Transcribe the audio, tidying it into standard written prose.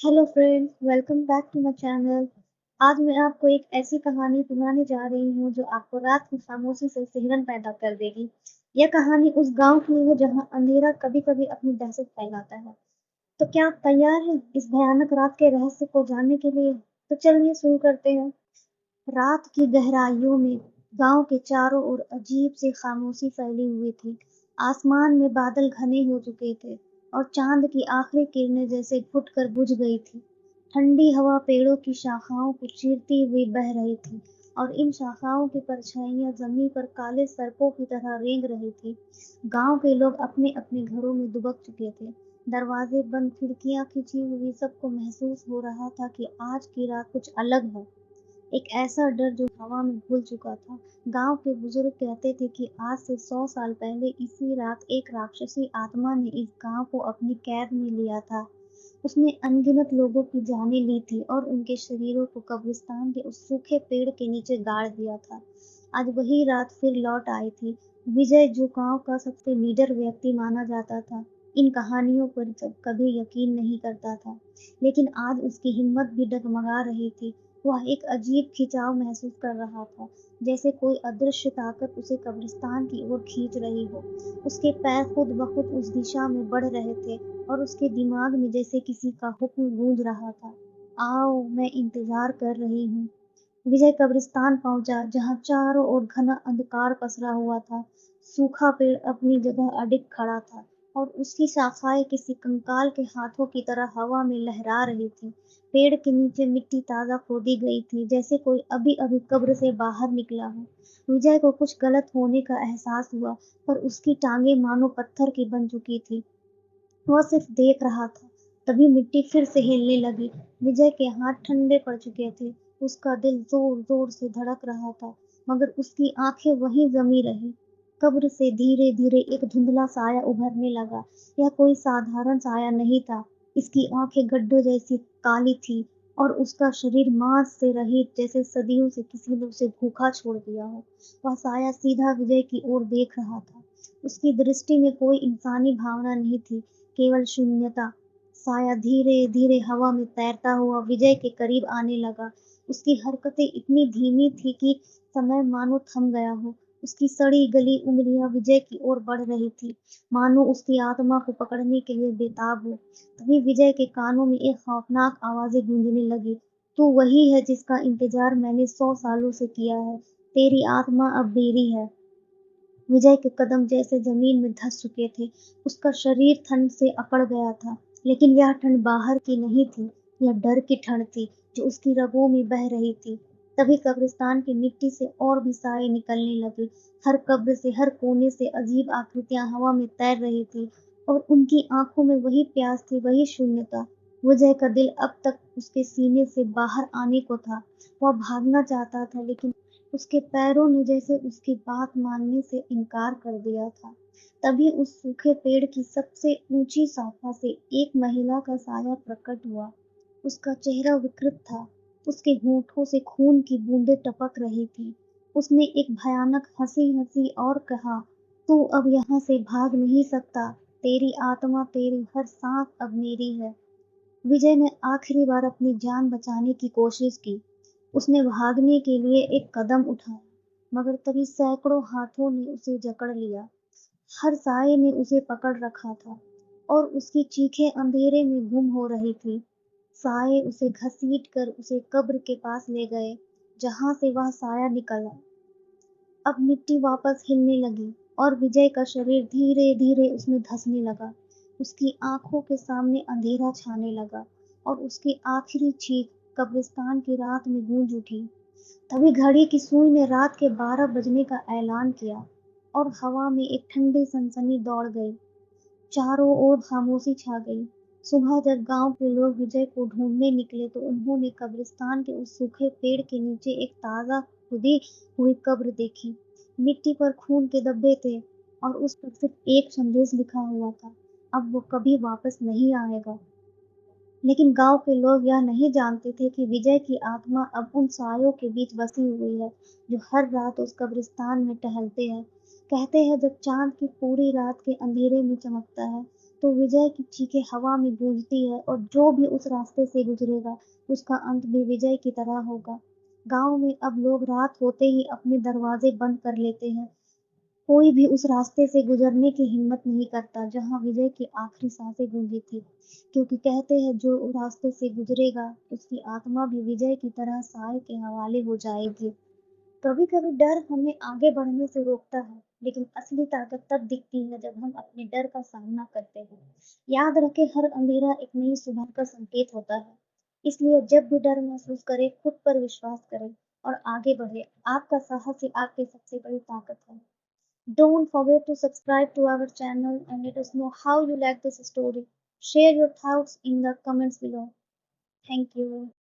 Hello friends, welcome back to my channel. आज मैं आपको एक ऐसी कहानी सुनाने जा रही हूँ जो आपको रात की खामोशी से सिहरन पैदा कर देगी। यह कहानी उस गांव की है जहाँ अंधेरा कभी-कभी अपनी दहशत फैलाता है। तो क्या आप तैयार हैं इस भयानक रात के रहस्य को जानने के लिए? तो चलिए शुरू करते हैं। रात की गहराइयों में गांव के चारों ओर अजीब सी खामोशी फैली हुई थी। आसमान में बादल घने हो चुके थे और चांद की आखिरी किरणें जैसे घुटकर बुझ गई थी। ठंडी हवा पेड़ों की शाखाओं को चीरती हुई बह रही थी और इन शाखाओं की परछाइयां जमीन पर काले सर्पों की तरह रेंग रही थी। गांव के लोग अपने अपने घरों में दुबक चुके थे। दरवाजे बंद, खिड़कियां खिंची हुई, सबको महसूस हो रहा था कि आज की रात कुछ अलग है। एक ऐसा डर जो हवा में घुल चुका था। गांव के बुजुर्ग कहते थे कि आज से 100 साल पहले इसी रात एक राक्षसी आत्मा ने इस गांव को अपनी कैद में लिया था। उसने अनगिनत लोगों की जानें ली थी और उनके शरीरों को कब्रिस्तान के उस सूखे पेड़ के नीचे गाड़ दिया था। आज वही रात फिर लौट आई थी। विजय, जो गांव का सबसे लीडर व्यक्ति माना जाता था, इन कहानियों पर कभी यकीन नहीं करता था, लेकिन आज उसकी हिम्मत भी डगमगा रही थी। वह एक अजीब खिंचाव महसूस कर रहा था, जैसे कोई अदृश्य ताकत उसे कब्रिस्तान की ओर खींच रही हो। उसके पैर खुद ब खुद उस दिशा में बढ़ रहे थे और उसके दिमाग में जैसे किसी का हुक्म गूंज रहा था, आओ, मैं इंतजार कर रही हूँ। विजय कब्रिस्तान पहुंचा, जहां चारों ओर घना अंधकार पसरा हुआ था। सूखा पेड़ अपनी जगह अडिग खड़ा था और उसकी शाखाएं किसी कंकाल के हाथों की तरह हवा में लहरा रही थी। पेड़ के नीचे मिट्टी ताजा खोदी गई थी, जैसे कोई अभी अभी कब्र से बाहर निकला हो। विजय को कुछ गलत होने का एहसास हुआ, पर उसकी टांगें मानो पत्थर की बन चुकी थी। वह सिर्फ देख रहा था। तभी मिट्टी फिर से हिलने लगी। विजय के हाथ ठंडे पड़ चुके थे। उसका दिल जोर-जोर से धड़क रहा था, मगर उसकी आंखें वहीं जमी रहीं। कब्र से धीरे-धीरे एक धुंधला साया उभरने लगा। यह कोई साधारण साया नहीं था। इसकी आंखें गड्ढों जैसी काली थीं और उसका शरीर मांस से रहित, जैसे सदियों से किसी ने उसे भूखा छोड़ दिया हो। वह साया सीधा विजय की ओर देख रहा था। उसकी दृष्टि में कोई इंसानी भावना नहीं थी, केवल शून्यता। साया धीरे-धीरे हवा में तैरता हुआ विजय के करीब आने लगा। उसकी हरकतें इतनी धीमी थीं कि समय मानो थम गया हो। उसकी सड़ी-गली उँगलियां विजय की ओर बढ़ रही थीं, मानो उसकी आत्मा को पकड़ने के लिए बेताब हो। तभी विजय के कानों में एक खौफनाक आवाज़ें गूंजने लगीं, "तू वही है जिसका इंतजार मैंने 100 सालों से किया है। तेरी आत्मा अब मेरी है।" विजय के कदम जैसे जमीन में धंस चुके थे। उसका शरीर ठंड से अकड़ गया था, लेकिन यह ठंड बाहर की नहीं थी, यह डर की ठंड थी जो उसकी रगों में बह रही थी। तभी कब्रिस्तान की मिट्टी से और भी साए निकलने लगे। हर कब्र से, हर कोने से अजीब आकृतियां हवा में तैर रही थी और उनकी आंखों में वही प्यास थी, वही शून्यता। विजय का दिल अब तक उसके सीने से बाहर आने को था। वह भागना चाहता था, लेकिन उसके पैरों ने जैसे उसकी बात मानने से इनकार कर दिया था। तभी उस सूखे पेड़ की सबसे ऊंची शाखा से एक महिला का साया प्रकट हुआ। उसका चेहरा विकृत था, उसके होठों से खून की बूंदें टपक रही थीं। उसने एक भयानक हंसी हंसी और कहा, "तू अब यहाँ से भाग नहीं सकता। तेरी आत्मा, तेरी हर सांस अब मेरी है।" विजय ने आखिरी बार अपनी जान बचाने की कोशिश की। उसने भागने के लिए एक कदम उठाया, मगर तभी सैकड़ों हाथों ने उसे जकड़ लिया। हर साए ने उसे पकड़ रखा था और उसकी चीखें अंधेरे में गुम हो रही थीं। साए उसे घसीटकर उसे कब्र के पास ले गए, जहां से वह साया निकला। अब मिट्टी वापस हिलने लगी और विजय का शरीर धीरे-धीरे उसमें धंसने लगा। उसकी आंखों के सामने अंधेरा छाने लगा और उसकी आखिरी चीख कब्रिस्तान की रात में गूंज उठी। तभी घड़ी की सुई ने रात के 12 बजने का ऐलान किया और हवा में एक ठंडी सनसनी दौड़ गई। चारों ओर खामोशी छा गई। सुबह जब गांव के लोग विजय को ढूंढने निकले तो उन्होंने कब्रिस्तान के उस सूखे पेड़ के नीचे एक ताजा खुदी हुई कब्र देखी। मिट्टी पर खून के धब्बे थे और उस पर सिर्फ एक संदेश लिखा हुआ था, अब वो कभी वापस नहीं आएगा। लेकिन गांव के लोग यह नहीं जानते थे कि विजय की आत्मा अब उन सायों के बीच बसी हुई है, जो हर रात उस कब्रिस्तान में टहलते हैं। कहते हैं, जब चांद की पूरी रात के अंधेरे में चमकता है, तो विजय की चीखें हवा में गूंजती है और जो भी उस रास्ते से गुजरेगा उसका अंत भी विजय की तरह होगा। गांव में अब लोग रात होते ही अपने दरवाजे बंद कर लेते हैं। कोई भी उस रास्ते से गुजरने की हिम्मत नहीं करता जहां विजय की आखिरी सांसें गूंजी थी, क्योंकि कहते हैं जो रास्ते से गुजरेगा उसकी आत्मा भी विजय की तरह साय के हवाले हो जाएगी। कभी कभी डर हमें आगे बढ़ने से रोकता है, लेकिन असली ताकत तब दिखती है जब हम अपने डर का सामना करते हैं। याद रखें, हर अंधेरा एक नई सुबह का संकेत होता है। इसलिए जब भी डर महसूस करें, खुद पर विश्वास करें और आगे बढ़े। आपका साहस ही आपकी सबसे बड़ी ताकत है। Don't forget to subscribe to our channel and let us know how you like this story. Share your thoughts in the comments below. Thank you.